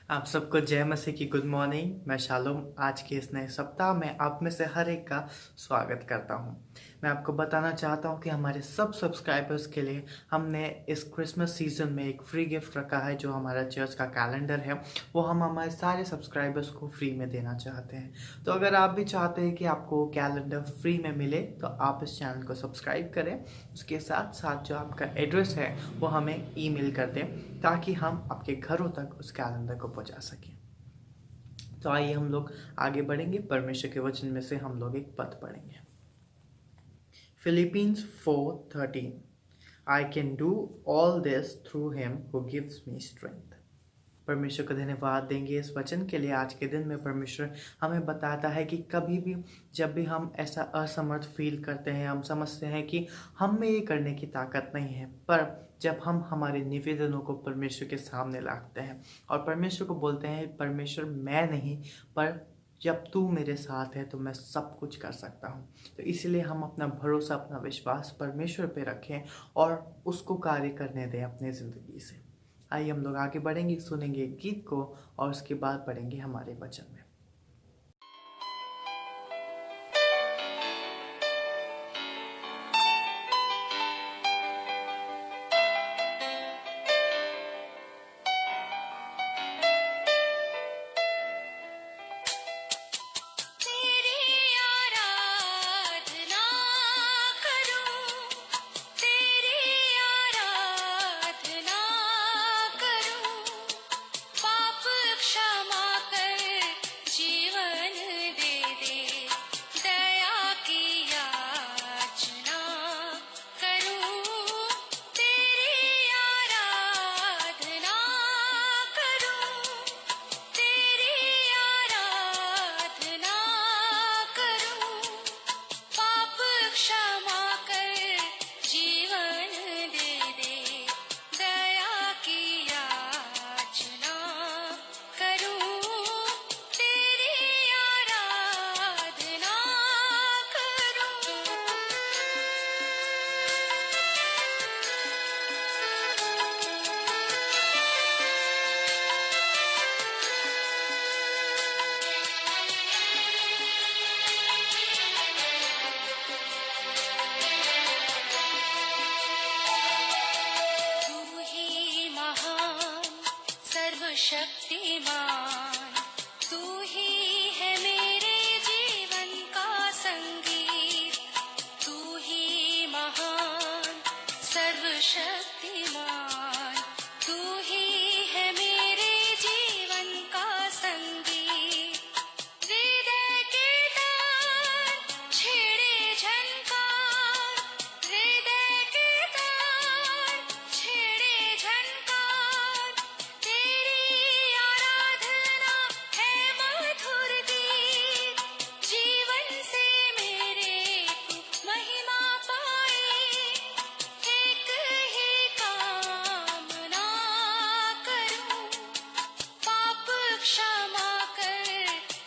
आप सबको जय मसीह की गुड मॉर्निंग। मैं शालोम आज के इस नए सप्ताह में आप में से हर एक का स्वागत करता हूं। मैं आपको बताना चाहता हूं कि हमारे सब सब्सक्राइबर्स के लिए हमने इस क्रिसमस सीजन में एक फ्री गिफ्ट रखा है। जो हमारा चर्च का कैलेंडर है वो हम हमारे सारे सब्सक्राइबर्स को फ्री में देना चाहते हैं। तो अगर आप भी चाहते हैं कि आपको कैलेंडर फ्री में मिले तो आप इस चैनल को सब्सक्राइब करें। उसके साथ साथ जो आपका एड्रेस है वो हमें ईमेल कर दें ताकि हम आपके घरों तक उस कैलेंडर को पहुंचा सकें। तो आइए हम लोग आगे बढ़ेंगे। परमेश्वर के वचन में से हम लोग एक पद पढ़ेंगे। Philippines 4:13 I can do all this through him who gives me strength. परमेश्वर को धन्यवाद देंगे इस वचन के लिए। आज के दिन में परमेश्वर हमें बताता है कि कभी भी जब भी हम ऐसा असमर्थ फील करते हैं, हम समझते हैं कि हम में ये करने की ताकत नहीं है, पर जब हम हमारे निवेदनों को परमेश्वर के सामने लाते हैं और परमेश्वर को बोलते हैं परमेश्वर मैं नहीं पर जब तू मेरे साथ है तो मैं सब कुछ कर सकता हूँ, तो इसलिए हम अपना भरोसा अपना विश्वास परमेश्वर पे रखें और उसको कार्य करने दें अपने ज़िंदगी से। आइए हम लोग आगे बढ़ेंगे, सुनेंगे एक गीत को और उसके बाद पढ़ेंगे हमारे वचन में। शक्तिमान तू ही है मेरे जीवन का संगीत, तू ही महान सर्वशक्तिमान, तू ही है मेरे जीवन का संगीत। हृदय के तार छेड़े झनकार, हृदय के तार छेड़े झनकार, तेरी आराधना है मधुर गीत। जीवन से मेरे तू महिमा पाए, एक ही कामना करूं, पाप क्षमा कर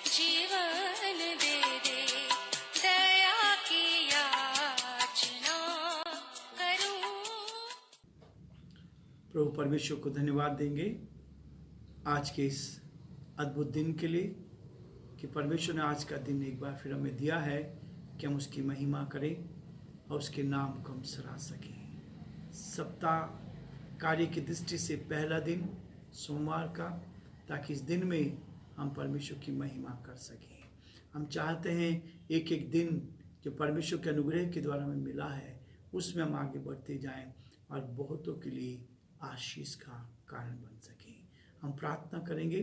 जीवन दे दे, दया की याचना करूं। प्रभु परमेश्वर को धन्यवाद देंगे आज के इस अद्भुत दिन के लिए कि परमेश्वर ने आज का दिन एक बार फिर हमें दिया है कि हम उसकी महिमा करें और उसके नाम को हम सराह सकें। सप्ताह कार्य की दृष्टि से पहला दिन सोमवार का, ताकि इस दिन में हम परमेश्वर की महिमा कर सकें। हम चाहते हैं एक एक दिन जो परमेश्वर के अनुग्रह के द्वारा हमें मिला है उसमें हम आगे बढ़ते जाएं और बहुतों के लिए आशीष का कारण बन सकें। हम प्रार्थना करेंगे,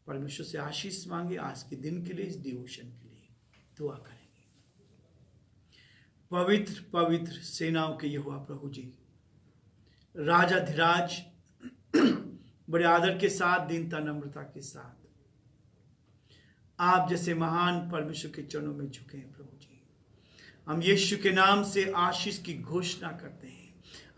परमेश्वर से आशीष मांगे आज के दिन के लिए, इस डिवोशन के लिए दुआ करेंगे। पवित्र पवित्र सेनाओं के यहोवा प्रभु जी, राजाधिराज, बड़े आदर के साथ, दीनता नम्रता के साथ आप जैसे महान परमेश्वर के चरणों में झुके हैं प्रभु जी। हम यीशु के नाम से आशीष की घोषणा करते हैं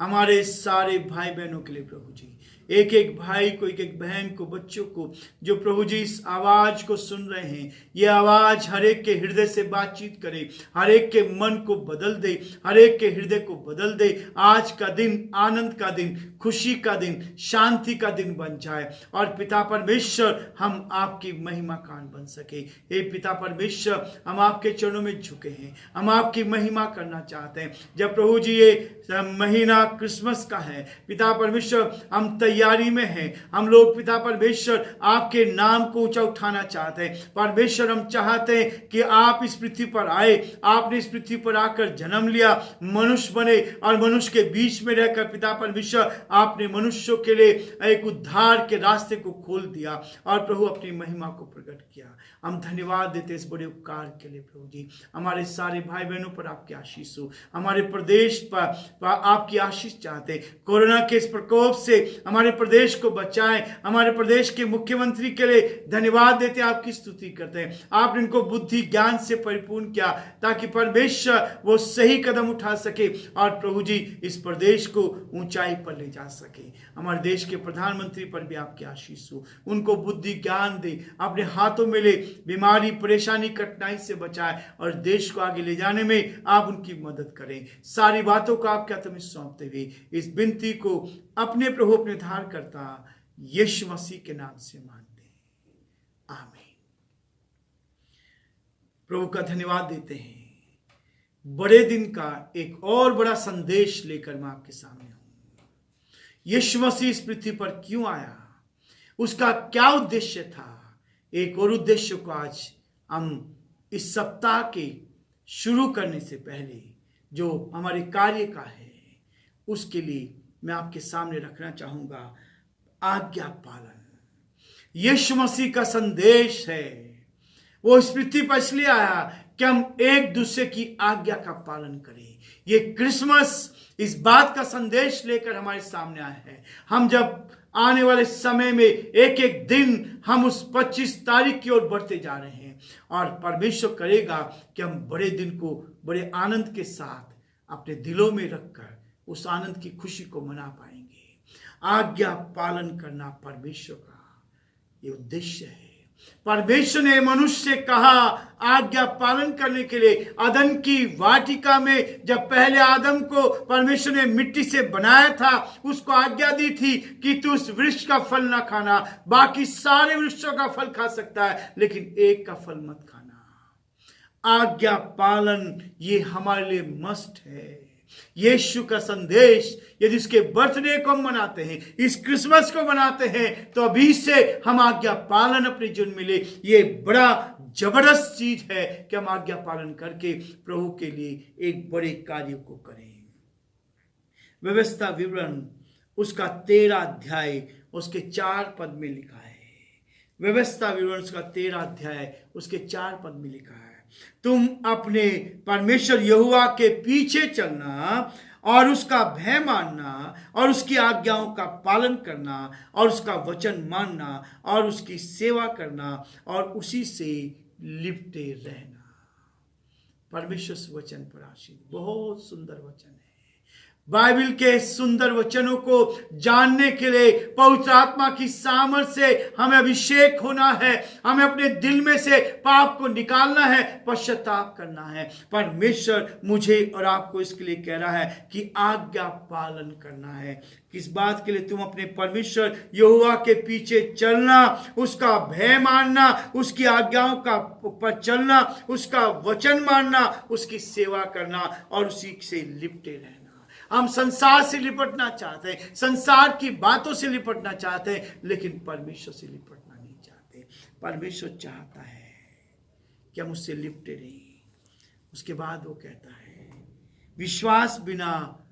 हमारे सारे भाई बहनों के लिए प्रभु जी। एक एक भाई को, एक एक बहन को, बच्चों को, जो प्रभु जी इस आवाज को सुन रहे हैं, ये आवाज हर एक के हृदय से बातचीत करे, हर एक के मन को बदल दे, हर एक के हृदय को बदल दे। आज का दिन आनंद का दिन, खुशी का दिन, शांति का दिन बन जाए और पिता परमेश्वर हम आपकी महिमा कान बन सके। हे पिता परमेश्वर, हम आपके चरणों में झुके हैं, हम आपकी महिमा करना चाहते हैं। जब प्रभु जी ये महीना क्रिसमस का है, पिता परमेश्वर हम तैयारी में हैं, हम लोग पिता परमेश्वर आपके नाम को ऊंचा उठाना चाहते हैं। परमेश्वर हम चाहते हैं कि आप इस पृथ्वी पर आए, आपने इस पृथ्वी पर आकर जन्म लिया, मनुष्य बने और मनुष्य के बीच में रहकर पिता परमेश्वर आपने मनुष्यों के लिए एक उद्धार के रास्ते को खोल दिया और प्रभु अपनी महिमा को प्रकट किया। हम धन्यवाद देते इस बड़े उपकार के लिए प्रभु जी। हमारे सारे भाई बहनों पर आपकी आशीष हो, हमारे प्रदेश पर आपकी आशीष चाहते। कोरोना के इस प्रकोप से हमारे प्रदेश को बचाएं। हमारे प्रदेश के मुख्यमंत्री के लिए धन्यवाद देते, आपकी स्तुति करते हैं। आपने इनको बुद्धि ज्ञान से परिपूर्ण किया ताकि परमेश्वर वो सही कदम उठा सके और प्रभु जी इस प्रदेश को ऊंचाई पर ले जा सके। हमारे देश के प्रधानमंत्री पर भी आपकी आशीष हो, उनको बुद्धि ज्ञान दे, अपने हाथों में ले, बीमारी परेशानी कठिनाई से बचाए और देश को आगे ले जाने में आप उनकी मदद करें। सारी बातों को आपके हाथ में सौंपते हुए इस विनती को अपने प्रभु अपने धार करता यीशु मसीह के नाम से मांगते हैं, आमीन। प्रभु का धन्यवाद देते हैं। बड़े दिन का एक और बड़ा संदेश लेकर मैं आपके सामने हूं। यीशु मसीह इस पृथ्वी पर क्यों आया, उसका क्या उद्देश्य था, एक और उद्देश्य को आज हम इस सप्ताह के शुरू करने से पहले जो हमारे कार्य का है उसके लिए मैं आपके सामने रखना चाहूंगा, आज्ञा पालन। यीशु मसीह का संदेश है, वो इस पृथ्वी पर इसलिए आया कि हम एक दूसरे की आज्ञा का पालन करें। ये क्रिसमस इस बात का संदेश लेकर हमारे सामने आया है। हम जब आने वाले समय में एक एक दिन हम उस 25 तारीख की ओर बढ़ते जा रहे हैं और परमेश्वर करेगा कि हम बड़े दिन को बड़े आनंद के साथ अपने दिलों में रखकर उस आनंद की खुशी को मना पाएंगे। आज्ञा पालन करना परमेश्वर का ये उद्देश्य है। परमेश्वर ने मनुष्य से कहा आज्ञा पालन करने के लिए। अदन की वाटिका में जब पहले आदम को परमेश्वर ने मिट्टी से बनाया था, उसको आज्ञा दी थी कि तू उस वृक्ष का फल ना खाना, बाकी सारे वृक्षों का फल खा सकता है लेकिन एक का फल मत खाना। आज्ञा पालन ये हमारे लिए मस्ट है। यीशु का संदेश, यदि इसके बर्थडे को हम मनाते हैं, इस क्रिसमस को मनाते हैं, तो अभी से हम आज्ञा पालन अपने जीवन में ले। ये बड़ा जबरदस्त चीज है कि हम आज्ञा पालन करके प्रभु के लिए एक बड़े कार्य को करें। व्यवस्था विवरण उसका 13 अध्याय उसके 4 पद में लिखा है। व्यवस्था विवरण उसका 13 अध्याय उसके 4 पद में लिखा है, तुम अपने परमेश्वर यहोवा के पीछे चलना और उसका भय मानना और उसकी आज्ञाओं का पालन करना और उसका वचन मानना और उसकी सेवा करना और उसी से लिपटे रहना। परमेश्वर वचन पर आशीष, बहुत सुंदर वचन है। बाइबल के सुंदर वचनों को जानने के लिए पवित्र आत्मा की सामर्थ्य से हमें अभिषेक होना है। हमें अपने दिल में से पाप को निकालना है, पश्चाताप करना है। परमेश्वर मुझे और आपको इसके लिए कह रहा है कि आज्ञा पालन करना है। किस बात के लिए? तुम अपने परमेश्वर यहोवा के पीछे चलना, उसका भय मानना, उसकी आज्ञाओं का पर चलना, उसका वचन मानना, उसकी सेवा करना और उसी से लिपटे रहना। हम संसार से लिपटना चाहते हैं, संसार की बातों से लिपटना चाहते हैं, लेकिन परमेश्वर से लिपटना नहीं चाहते। परमेश्वर चाहता है कि हम उससे लिपटे रहें। उसके बाद वो कहता है विश्वास बिना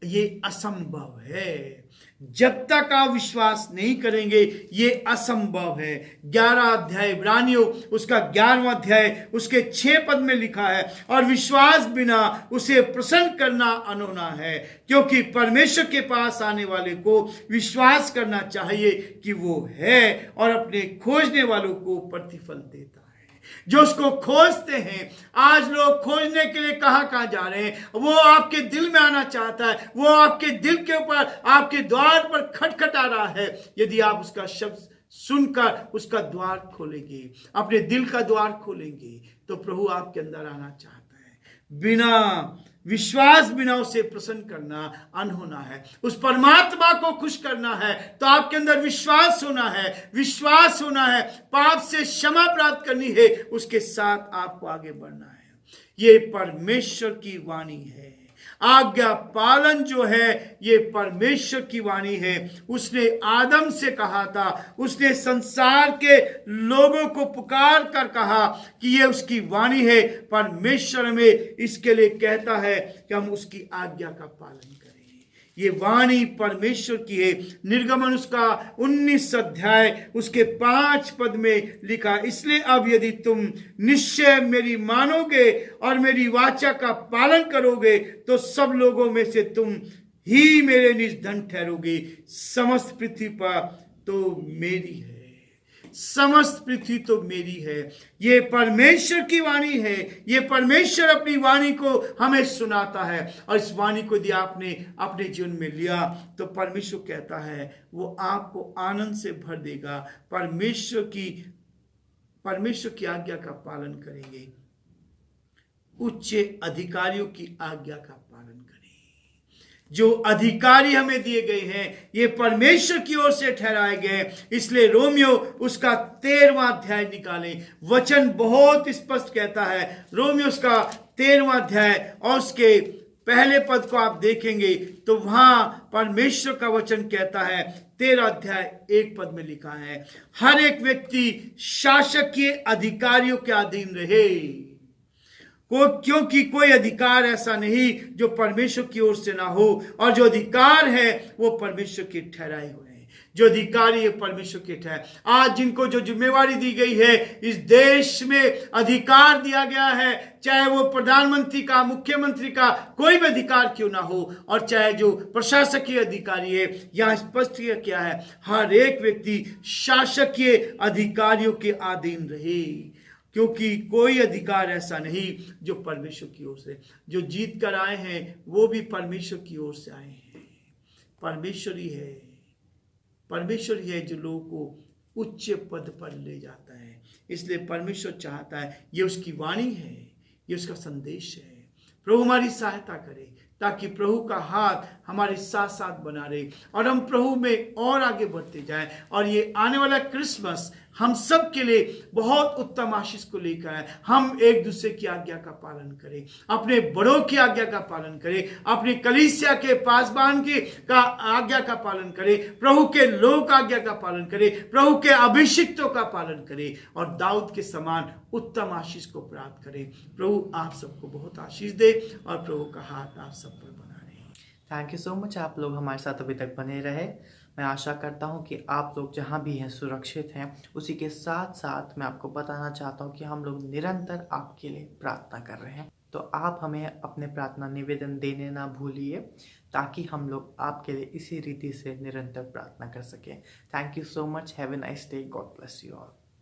ये असंभव है। जब तक आप विश्वास नहीं करेंगे ये असंभव है। 11 अध्याय इब्रानियों उसका 11वां अध्याय उसके 6 पद में लिखा है, और विश्वास बिना उसे प्रसन्न करना अनहोना है, क्योंकि परमेश्वर के पास आने वाले को विश्वास करना चाहिए कि वो है और अपने खोजने वालों को प्रतिफल देता है। जो उसको खोजते हैं। आज लोग खोजने के लिए कहाँ जा रहे हैं? वो आपके दिल में आना चाहता है, वो आपके दिल के ऊपर, आपके द्वार पर खटखटा रहा है। यदि आप उसका शब्द सुनकर उसका द्वार खोलेंगे, अपने दिल का द्वार खोलेंगे, तो प्रभु आपके अंदर आना चाहता है। बिना विश्वास, बिना उसे प्रसन्न करना अनहोना है। उस परमात्मा को खुश करना है तो आपके अंदर विश्वास होना है, विश्वास होना है, पाप से क्षमा प्राप्त करनी है, उसके साथ आपको आगे बढ़ना है। ये परमेश्वर की वाणी है। आज्ञा पालन जो है ये परमेश्वर की वाणी है। उसने आदम से कहा था, उसने संसार के लोगों को पुकार कर कहा कि ये उसकी वाणी है। परमेश्वर में इसके लिए कहता है कि हम उसकी आज्ञा का पालन करें। ये वाणी परमेश्वर की है। निर्गमन उसका 19 अध्याय उसके 5 पद में लिखा, इसलिए अब यदि तुम निश्चय मेरी मानोगे और मेरी वाचा का पालन करोगे तो सब लोगों में से तुम ही मेरे निज धन ठहरोगे। समस्त पृथ्वी पर तो मेरी है, समस्त पृथ्वी तो मेरी है। ये परमेश्वर की वाणी है। ये परमेश्वर अपनी वाणी को हमें सुनाता है, और इस वाणी को यदि आपने अपने जीवन में लिया तो परमेश्वर कहता है वो आपको आनंद से भर देगा। परमेश्वर की आज्ञा का पालन करेंगे, उच्च अधिकारियों की आज्ञा का पालन करें। जो अधिकारी हमें दिए गए हैं ये परमेश्वर की ओर से ठहराए गए हैं। इसलिए रोमियो उसका 13वां अध्याय निकालें। वचन बहुत स्पष्ट कहता है। रोमियो उसका 13वां अध्याय और उसके पहले पद को आप देखेंगे तो वहां परमेश्वर का वचन कहता है, 13 अध्याय 1 पद में लिखा है, हर एक व्यक्ति शासकीय अधिकारियों के अधीन रहे, क्योंकि कोई अधिकार ऐसा नहीं जो परमेश्वर की ओर से ना हो, और जो अधिकार है वो परमेश्वर के ठहराए हुए हैं। जो अधिकारी है परमेश्वर के ठहराए। आज जिनको जो जिम्मेवारी दी गई है, इस देश में अधिकार दिया गया है, चाहे वो प्रधानमंत्री का, मुख्यमंत्री का, कोई भी अधिकार क्यों ना हो, और चाहे जो प्रशासकीय अधिकारी है, यहाँ स्पष्ट किया है हर एक व्यक्ति शासकीय अधिकारियों के अधीन रहे, क्योंकि कोई अधिकार ऐसा नहीं जो परमेश्वर की ओर से। जो जीत कर आए हैं वो भी परमेश्वर की ओर से आए हैं। परमेश्वर ही है जो लोगों को उच्च पद पर ले जाता है। इसलिए परमेश्वर चाहता है, ये उसकी वाणी है, ये उसका संदेश है। प्रभु हमारी सहायता करे ताकि प्रभु का हाथ हमारे साथ साथ बना रहे और हम प्रभु में और आगे बढ़ते जाएं। और ये आने वाला क्रिसमस हम सब के लिए बहुत उत्तम आशीष को लेकर आए। हम एक दूसरे की आज्ञा का पालन करें, अपने बड़ों की आज्ञा का पालन करें, अपनी कलीसिया के पासबान की का आज्ञा का पालन करें, प्रभु के लोक आज्ञा का पालन करें, प्रभु के अभिषिक्तों का पालन करें और दाऊद के समान उत्तम आशीष को प्राप्त करें। प्रभु आप सबको बहुत आशीष दे और प्रभु का हाथ आप सब पर बना रहे। Thank you so much. आप लोग हमारे साथ अभी तक बने रहे। मैं आशा करता हूं कि आप लोग जहां भी हैं सुरक्षित हैं। उसी के साथ साथ मैं आपको बताना चाहता हूं कि हम लोग निरंतर आपके लिए प्रार्थना कर रहे हैं, तो आप हमें अपने प्रार्थना निवेदन देने ना भूलिए, ताकि हम लोग आपके लिए इसी रीति से निरंतर प्रार्थना कर सकें। Thank you so much. Have a nice day. God bless you all.